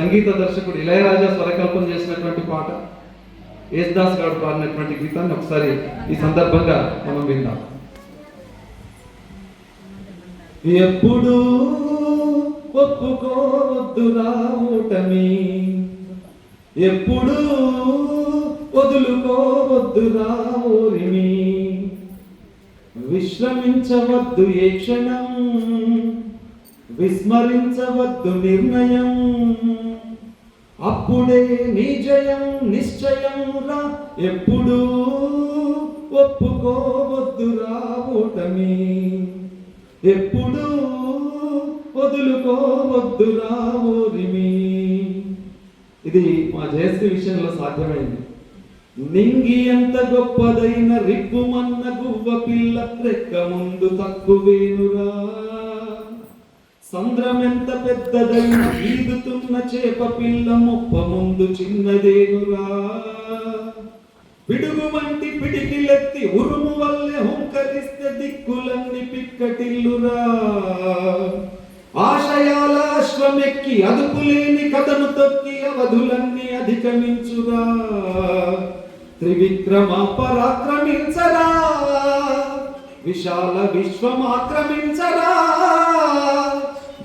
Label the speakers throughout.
Speaker 1: సంగీత దర్శకుడు ఇళయరాజా స్వరకల్పన చేసినటువంటి పాట, యేసుదాస్ గారు పాడినటువంటి గీతాన్ని ఒకసారి ఈ సందర్భంగా మనం విందాం. ఎప్పుడు ఒప్పుకోవద్దురా ఓటమి, ఎప్పుడు వదులుకోవద్దురా ఓరిమి, విశ్రమించవద్దు ఏ క్షణం, విస్మరించవద్దు నిర్ణయం, అప్పుడే నీ జయం నిశ్చయం రా, ఎప్పుడు ఒప్పుకోవద్దురా ఓటమి, ఎప్పుడు వదులుకోవద్దురా ఓరిమి. ఇది మా జయశ్రీ విషయంలో సాధ్యమైంది. నింగి ఎంత గొప్పదైన రిగ్గుమన్న గువ్వ పిల్ల రెక్క ముందు తక్కువేనురా, సంద్రమెంత పెద్దదైన ఈదుతున్న చేప పిల్ల మొప్ప ముందు చిన్నదేనురా, పిడుగు వంటి పిడికిలెత్తి ఉరుము వల్లే హుంకరిస్తే దిక్కులన్నీ పిక్కటిల్లురా, ఆశయాల అశ్వమెక్కి అదుపులేని కథను తొక్కి అవధులన్నీ అధిగమించురా, త్రివిక్రమ పరాక్రమించరా, విశాల విశ్వమాక్రమించరా,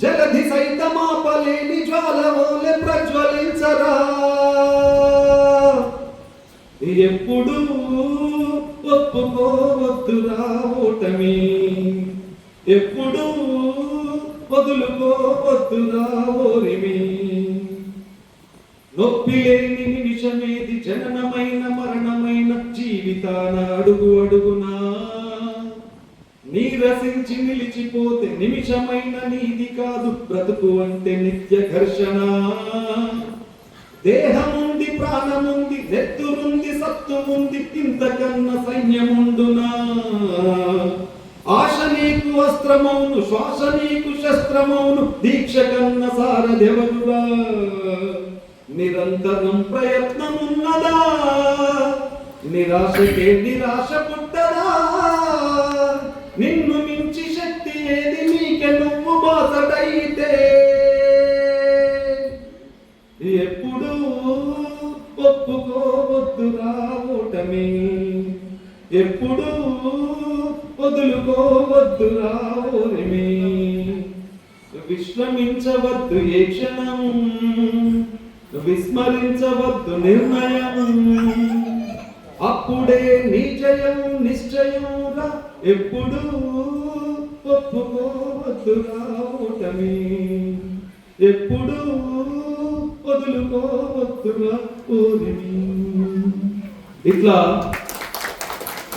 Speaker 1: జలధి సైతమాపలేని జ్వాలవోలే ప్రజ్వలించరా, ఎప్పుడు ఒప్పుకోవద్దురా ఓటమి, ఎప్పుడు వదులుకోవద్దురా ఓరిమి, నొప్పి లేని నిమిషమేది జననమైన మరణమైన జీవితాన అడుగు అడుగునా, నీరసించి నిలిచిపోతే నిమిషమైన నీది కాదు బ్రతుకు అంటే నిత్య ఘర్షణ, దేహముంది ప్రాణముంది నెత్తురుంది సత్తుముంది ఇంతకన్నా సైన్యముండునా, ఆశ నీకు అస్త్రమౌను శ్వాస నీకు శస్త్రమౌను, దీక్ష కన్న సారథెవరురా, నిరంతరం ప్రయత్నమున్నదా, నిరాశకే నిరాశ పుట్టదా, నిన్ను మించి శక్తి ఏది నీకే నువ్వు బాసటైతే, ఎప్పుడు ఒప్పుకోవద్దురా ఓటమి, ఎప్పుడు వదులుకోవద్దురా ఓరిమి, విశ్రమించవద్దు ఏ క్షణం, విస్మరించవద్దు నిర్ణయం, అప్పుడే నీ జయం నిశ్చయం రా, ఎప్పుడు ఒప్పుకోవద్దురా ఓటమి, ఎప్పుడు వదులుకోవద్దురా ఓరిమి. ఇట్లా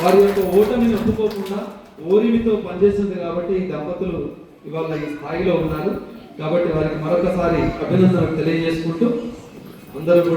Speaker 1: వారి యొక్క ఓటమిని ఒప్పుకోకుండా ఓరిమితో పనిచేస్తుంది కాబట్టి ఈ దంపతులు ఇవాళ ఈ స్థాయిలో ఉన్నారు. కాబట్టి వారికి మరొకసారి అభినందనలు తెలియజేసుకుంటూ అందరూ కూడా